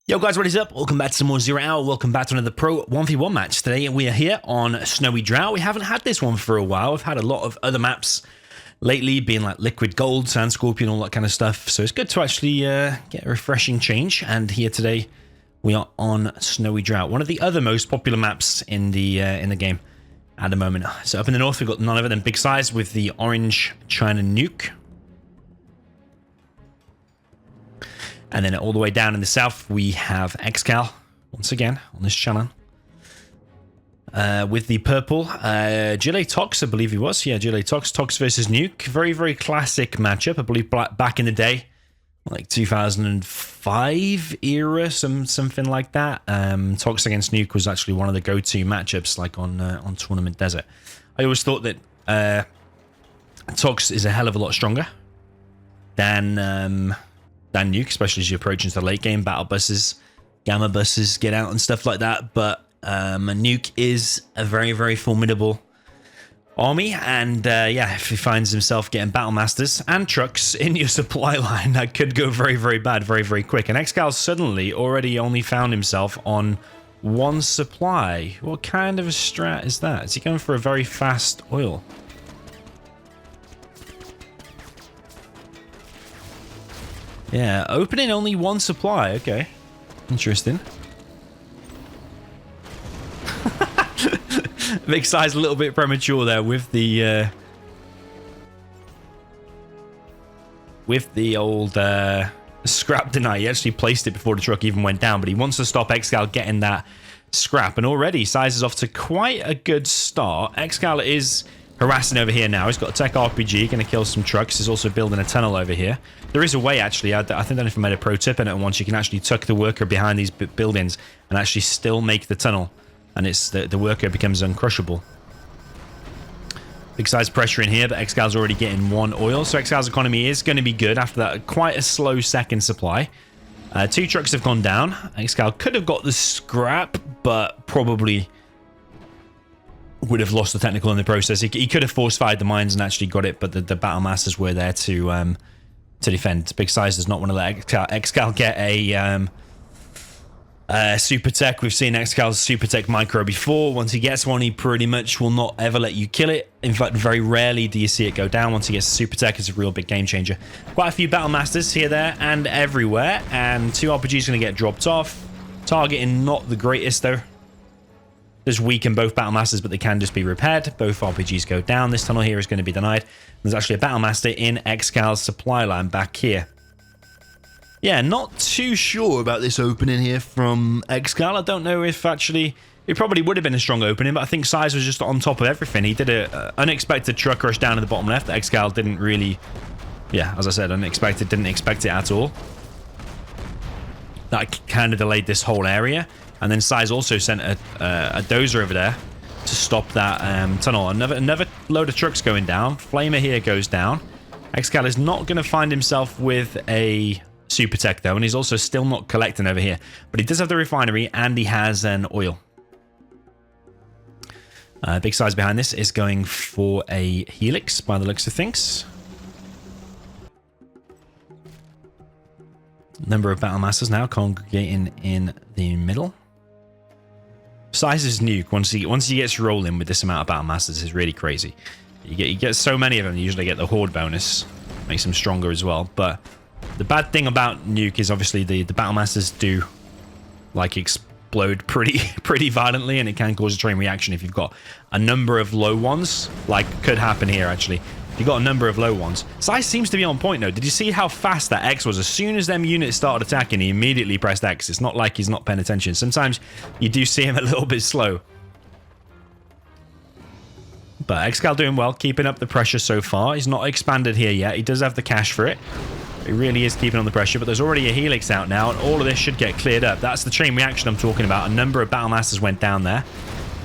Yo guys, what is up? Welcome back to some more Zero Hour. Welcome back to another Pro 1v1 match. Today we are here on Snowy Drought. We haven't had this one for a while. We've had a lot of other maps lately, being like Liquid Gold, Sand Scorpion, all that kind of stuff. So it's good to actually get a refreshing change. And here today we are on Snowy Drought, one of the other most popular maps in the game at the moment. So up in the north we've got none other than Big Size with the orange China Nuke. And then all the way down in the south, we have ExCaL, once again, on this channel. With the purple, DoMiNaToR, I believe he was. Yeah, DoMiNaToR, Tox versus Nuke. Very, very classic matchup. I believe back in the day, like 2005 era, something like that. Tox against Nuke was actually one of the go-to matchups, like on Tournament Desert. I always thought that Tox is a hell of a lot stronger than Nuke, especially as you approach into the late game. Battle buses, gamma buses get out and stuff like that. But Nuke is a very, very formidable army. And yeah, if he finds himself getting battle masters and trucks in your supply line, that could go very, very bad, very, very quick. And ExCaL suddenly already only found himself on one supply. What kind of a strat is that? Is he going for a very fast oil? Yeah, opening only one supply. Okay. Interesting. Big Size a little bit premature there with the old scrap deny. He actually placed it before the truck even went down, but he wants to stop ExCaL getting that scrap. And already Size is off to quite a good start. ExCaL is harassing over here now. He's got a tech RPG, going to kill some trucks. He's also building a tunnel over here. There is a way, actually. I think I don't know if I made a pro tip in it once. You can actually tuck the worker behind these buildings and actually still make the tunnel. And it's the worker becomes uncrushable. Big Size pressure in here, but ExCal's already getting one oil. So ExCal's economy is going to be good after that quite a slow second supply. Two trucks have gone down. ExCaL could have got the scrap, but probably would have lost the technical in the process. He could have force-fired the mines and actually got it, but the battle masters were there to defend. Big Size does not want to let ExCaL get a super tech. We've seen ExCal's super tech micro before. Once he gets one, he pretty much will not ever let you kill it. In fact, very rarely do you see it go down. Once he gets a super tech, it's a real big game changer. Quite a few battle masters here, there, and everywhere, and two RPGs going to get dropped off. Targeting not the greatest though. There's weak in both battle masters, but they can just be repaired. Both RPGs go down. This tunnel here is going to be denied. There's actually a battle master in ExCal's supply line back here. Yeah, not too sure about this opening here from ExCaL. I don't know if actually it probably would have been a strong opening, but I think Size was just on top of everything. He did a unexpected truck rush down in the bottom left. ExCaL didn't really, yeah, as I said, unexpected, didn't expect it at all. That kind of delayed this whole area. And then Size also sent a dozer over there to stop that tunnel. Another load of trucks going down. Flamer here goes down. ExCaL is not going to find himself with a super tech though, and he's also still not collecting over here. But he does have the refinery and he has an oil. Big Size behind this is going for a helix by the looks of things. Number of battle masters now congregating in the middle. Size's Nuke, once he gets rolling with this amount of battle masters, is really crazy. You get so many of them. You usually get the horde bonus, makes them stronger as well. But the bad thing about Nuke is obviously the battle masters do like explode pretty violently, and it can cause a chain reaction if you've got a number of low ones, like could happen here actually. You got a number of low ones. Size seems to be on point though. Did you see how fast that X was? As soon as them units started attacking, he immediately pressed X. It's not like he's not paying attention. Sometimes you do see him a little bit slow. But ExCaL doing well, keeping up the pressure so far. He's not expanded here yet. He does have the cash for it. He really is keeping on the pressure, but there's already a helix out now, and all of this should get cleared up. That's the chain reaction I'm talking about. A number of battle masters went down there.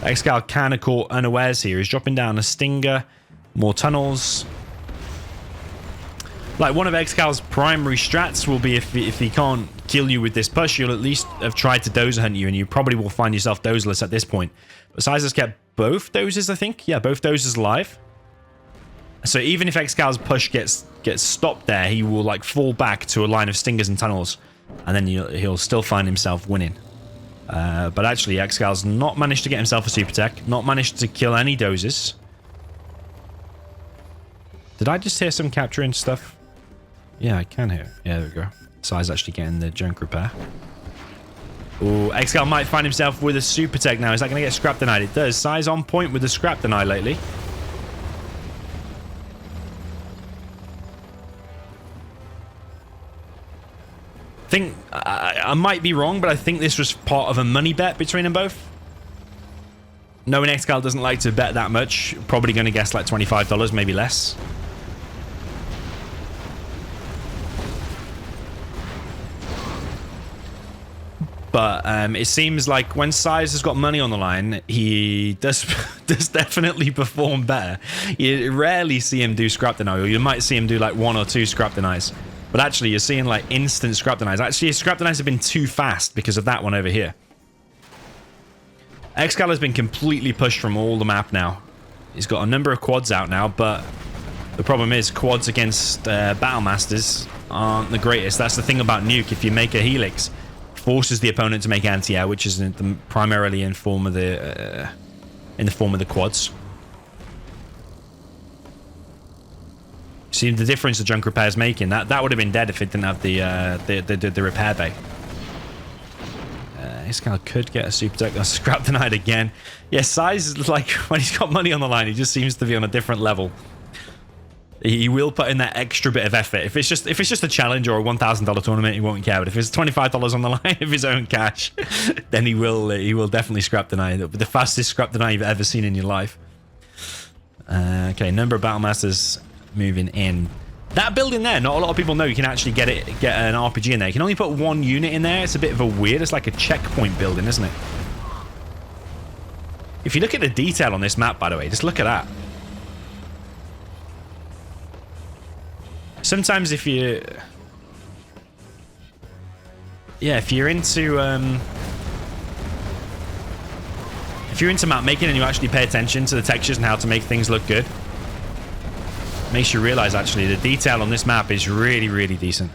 ExCaL kind of caught unawares here. He's dropping down a stinger. More tunnels. Like, one of ExCal's primary strats will be if he can't kill you with this push, you'll at least have tried to dozer hunt you, and you probably will find yourself dozerless at this point. But Size has kept both dozers, I think. Yeah, both dozers alive. So even if ExCal's push gets stopped there, he will like fall back to a line of stingers and tunnels and then he'll still find himself winning. But actually, ExCaL's not managed to get himself a super tech, not managed to kill any dozes. Did I just hear some capturing stuff? Yeah, I can hear. Yeah, there we go. SiZe actually getting the junk repair. Oh, ExCaL might find himself with a super tech now. Is that going to get scrap denied? It does. SiZe on point with the scrap deny lately. I might be wrong, but I think this was part of a money bet between them both. Knowing ExCaL doesn't like to bet that much, probably going to guess like $25, maybe less. But it seems like when SiZe has got money on the line, he does definitely perform better. You rarely see him do scrap deny, or you might see him do like 1 or 2 scrap denies. But actually, you're seeing like instant scrap denies. Actually, his scrap denies have been too fast because of that one over here. ExCaL has been completely pushed from all the map now. He's got a number of quads out now, but the problem is quads against Battle Masters aren't the greatest. That's the thing about Nuke. If you make a Helix, forces the opponent to make anti-air, which is primarily in the form of the quads. See the difference the junk repair is making. That would have been dead if it didn't have the repair bay. ExCaL could get a super tech. That's scrap denied again. Yeah, SiZe is like when he's got money on the line, he just seems to be on a different level. He will put in that extra bit of effort. If it's just a challenge or a $1,000 tournament, he won't care. But if it's $25 on the line of his own cash, then he will definitely scrap deny. It'll be the fastest scrap deny you've ever seen in your life. Okay, number of Battle Masters moving in. That building there, not a lot of people know you can actually get an RPG in there. You can only put 1 unit in there. It's a bit of a weird. It's like a checkpoint building, isn't it? If you look at the detail on this map, by the way, just look at that. Sometimes if you're into map making and you actually pay attention to the textures and how to make things look good, makes you realize actually the detail on this map is really, really decent.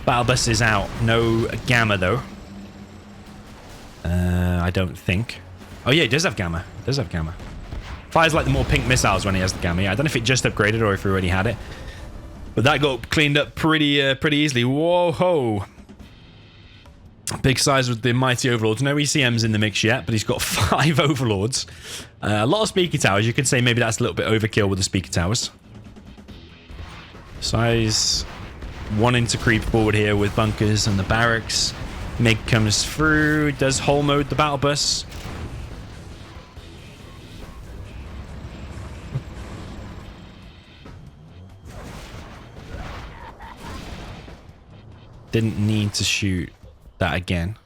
Battle bus is out. No gamma though. I don't think. Oh yeah, he does have gamma. He does have gamma. Fires like the more pink missiles when he has the gamma. Yeah, I don't know if it just upgraded or if he already had it. But that got cleaned up pretty easily. Whoa ho! Big size with the mighty overlords. No ECMs in the mix yet, but he's got 5 overlords. A lot of speaker towers. You could say maybe that's a little bit overkill with the speaker towers. SiZe wanting to creep forward here with bunkers and the barracks. MiG comes through. Does hull mode the battle bus. Didn't need to shoot that again.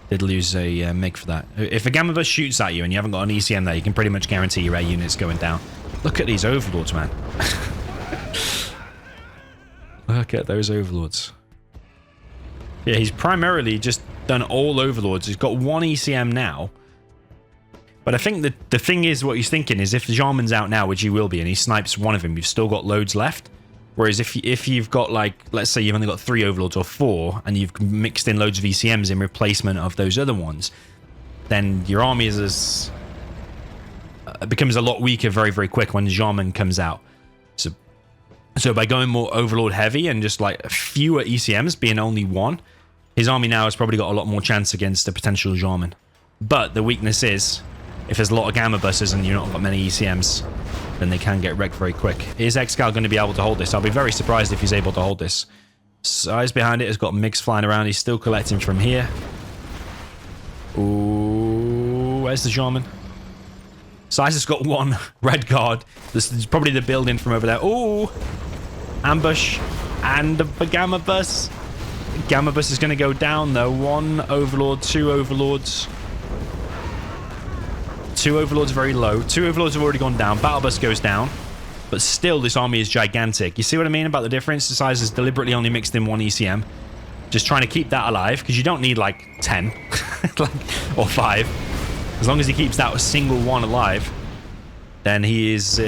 Did lose a MiG for that. If a gamma bus shoots at you and you haven't got an ECM there, you can pretty much guarantee your air unit's going down. Look at these overlords, man. Look at those overlords. Yeah, he's primarily just done all overlords. He's got 1 ECM now. But I think the thing is, what he's thinking is if Jarman's out now, which he will be, and he snipes one of them, you've still got loads left. Whereas if you've got, like, let's say you've only got 3 overlords or 4, and you've mixed in loads of ECMs in replacement of those other ones, then your army becomes a lot weaker very, very quick when Jarman comes out. So by going more overlord heavy and just like fewer ECMs, being only 1, his army now has probably got a lot more chance against a potential Jarman. But the weakness is, if there's a lot of gamma buses and you've not got many ECMs, then they can get wrecked very quick. Is ExCaL going to be able to hold this? I'll be very surprised if he's able to hold this. SiZe behind it has got MiGs flying around. He's still collecting from here. Ooh, where's the Jarman? SiZe has got 1 red guard. This is probably the building from over there. Ooh, ambush and the gamma bus. Gamma bus is going to go down though. 1 overlord, 2 overlords. 2 overlords very low. 2 overlords have already gone down. Battle bus goes down. But still, this army is gigantic. You see what I mean about the difference? SiZe has deliberately only mixed in 1 ECM. Just trying to keep that alive, because you don't need like 10 or 5. As long as he keeps that single one alive, then he is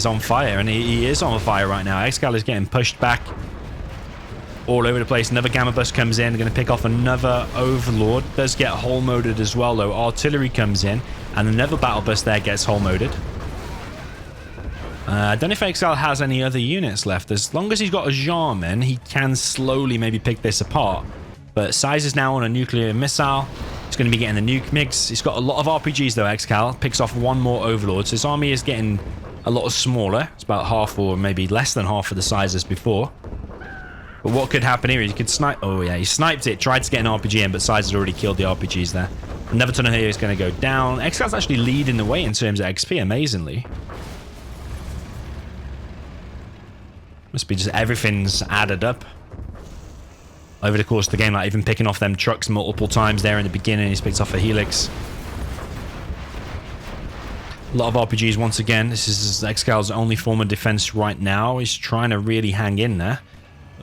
on fire, and he is on fire right now. ExCaL is getting pushed back all over the place. Another Gamma Bus comes in, going to pick off another Overlord. Does get hull moded as well, though. Artillery comes in, and another Battle Bus there gets hull moded. I don't know if ExCaL has any other units left. As long as he's got a Jarman, he can slowly maybe pick this apart. But SiZe is now on a nuclear missile. He's going to be getting the nuke mix. He's got a lot of RPGs, though, ExCaL. Picks off 1 more Overlord. So his army is getting a lot smaller. It's about half or maybe less than half of the size as before. But what could happen here is he could snipe... Oh, yeah, he sniped it. Tried to get an RPG in, but SiZe had already killed the RPGs there. Another tunnel here is going to go down. ExCal's actually leading the way in terms of XP, amazingly. Must be just everything's added up over the course of the game, like even picking off them trucks multiple times there in the beginning. He's picked off a Helix. A lot of RPGs once again. This is ExCal's only form of defense right now. He's trying to really hang in there.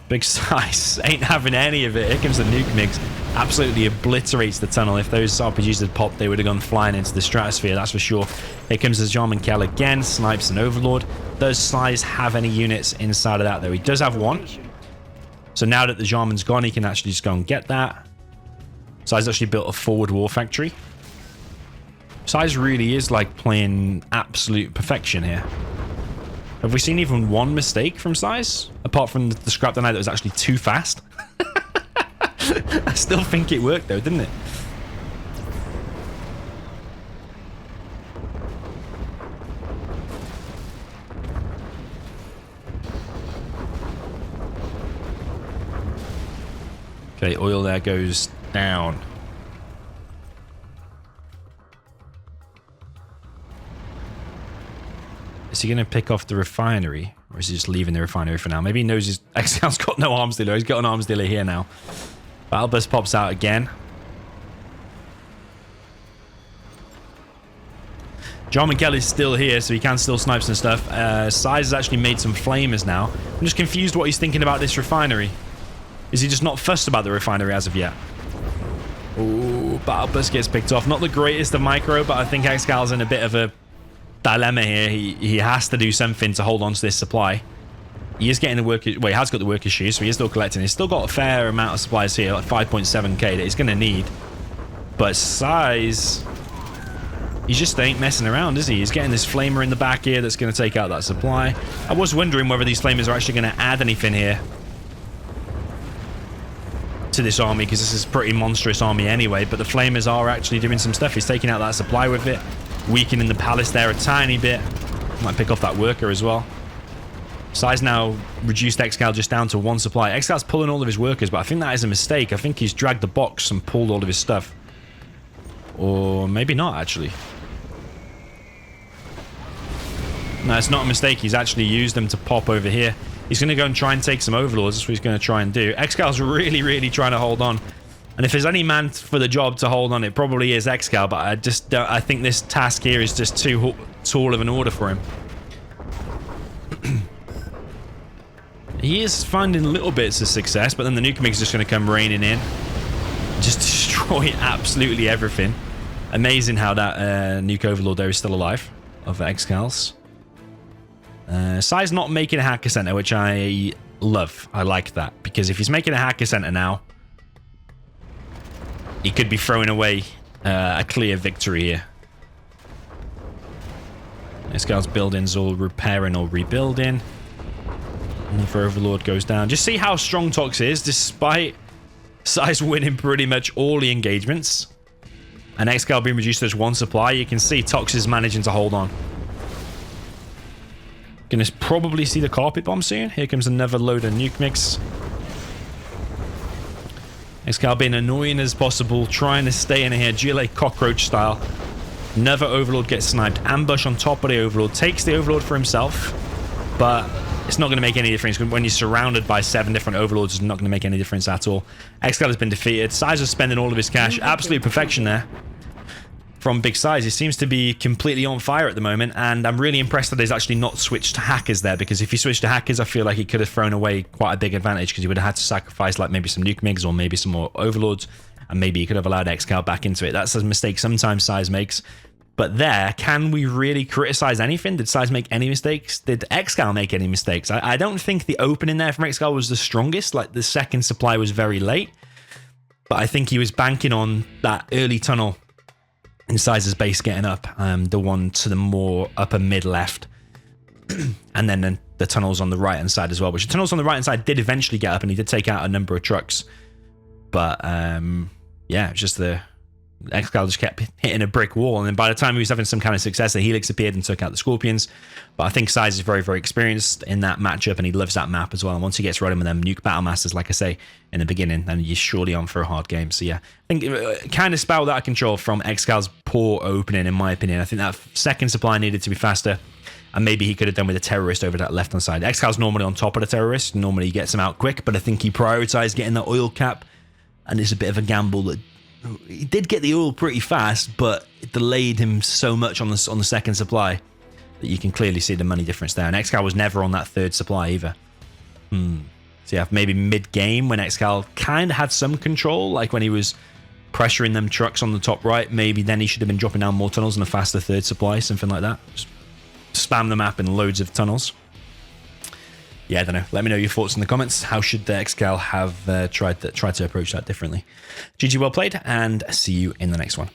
Big SiZe ain't having any of it. Here comes the nuke mix. Absolutely obliterates the tunnel. If those RPGs had popped, they would have gone flying into the stratosphere, that's for sure. Here comes the ExCaL again. Snipes an Overlord. Does SiZe have any units inside of that, though? He does have 1. So now that the Jarman's gone, he can actually just go and get that. SiZe actually built a forward war factory. SiZe really is like playing absolute perfection here. Have we seen even 1 mistake from SiZe? Apart from the scrap the night that was actually too fast. I still think it worked though, didn't it? Okay, oil there goes down. Is he going to pick off the refinery? Or is he just leaving the refinery for now? Maybe he knows his ExCal's got no arms dealer. He's got an arms dealer here now. Battle Bus pops out again. DoMiNaToR is still here, so he can still snipe some stuff. SiZe has actually made some flamers now. I'm just confused what he's thinking about this refinery. Is he just not fussed about the refinery as of yet? Ooh, Battle Bus gets picked off. Not the greatest of micro, but I think ExCal's in a bit of a dilemma here. He has to do something to hold on to this supply. He is getting the worker... Well, he has got the worker shoes, so he is still collecting. He's still got a fair amount of supplies here, like 5.7k that he's going to need. But SiZe... He just ain't messing around, is he? He's getting this flamer in the back here that's going to take out that supply. I was wondering whether these flamers are actually going to add anything here to this army, because this is a pretty monstrous army anyway. But the flamers are actually doing some stuff. He's taking out that supply with it. Weakening the palace there a tiny bit. Might pick off that worker as well. SiZe now reduced ExCaL just down to 1 supply. ExCal's pulling all of his workers, but I think that is a mistake. I think he's dragged the box and pulled all of his stuff. Or maybe not, actually. No, it's not a mistake. He's actually used them to pop over here. He's going to go and try and take some Overlords. That's what he's going to try and do. ExCal's really, really trying to hold on. And if there's any man for the job to hold on, it probably is ExCaL. But I just don't, I think this task here is just too tall of an order for him. He is finding little bits of success, but then the nuke mix is just going to come raining in. Just destroy absolutely everything. Amazing how that nuke Overlord there is still alive of ExCal's. SiZe not making a hacker center, which I love. I like that, because if he's making a hacker center now, he could be throwing away a clear victory here. ExCal's buildings all repairing or rebuilding. Another Overlord goes down. Just see how strong Tox is, despite SiZe winning pretty much all the engagements. And ExCaL being reduced to just 1 supply. You can see Tox is managing to hold on. Gonna probably see the carpet bomb soon. Here comes another load of nuke mix. ExCaL being annoying as possible, trying to stay in here, GLA cockroach style. Another Overlord gets sniped. Ambush on top of the Overlord. Takes the Overlord for himself, but it's not going to make any difference. When you're surrounded by 7 different Overlords, it's not going to make any difference at all. ExCaL has been defeated. SiZe is spending all of his cash. Absolute perfection there. from big size. He seems to be completely on fire at the moment, and I'm really impressed that he's actually not switched to hackers there, because if he switched to hackers, I feel like he could have thrown away quite a big advantage, because he would have had to sacrifice like maybe some nuke migs or maybe some more overlords, and maybe he could have allowed ExCaL back into it. That's a mistake sometimes SiZe makes. But there, can we really criticize anything? Did SiZe make any mistakes? Did ExCaL make any mistakes? I don't think the opening there from ExCaL was the strongest. Like, the second supply was very late, but I think he was banking on that early tunnel in SiZe's base getting up, the one to the more upper mid left, and then the tunnels on the right hand side as well, which the tunnels on the right hand side did eventually get up, and he did take out a number of trucks. But yeah, it's just the ExCaL just kept hitting a brick wall, and then by the time he was having some kind of success, the Helix appeared and took out the Scorpions. But I think SiZe is very, very experienced in that matchup, and he loves that map as well. And once he gets running with them Nuke Battle Masters, like I say in the beginning, then you're surely on for a hard game. So yeah, I think it kind of spelled out of control from ExCaL's poor opening, in my opinion. I think that second supply needed to be faster, and maybe he could have done with a terrorist over that left hand side. ExCaL's normally on top of the terrorist, normally he gets him out quick, but I think he prioritized getting that oil cap, and it's a bit of a gamble that he did get the oil pretty fast, but it delayed him so much on the second supply that you can clearly see the money difference there. And ExCaL was never on that third supply either. So yeah, maybe mid-game when ExCaL kind of had some control, like when he was pressuring them trucks on the top right, maybe then he should have been dropping down more tunnels and a faster third supply, something like that. Just spam the map in loads of tunnels. Yeah, I don't know. Let me know your thoughts in the comments. How should ExCaL have tried to approach that differently? GG, well played, and see you in the next one.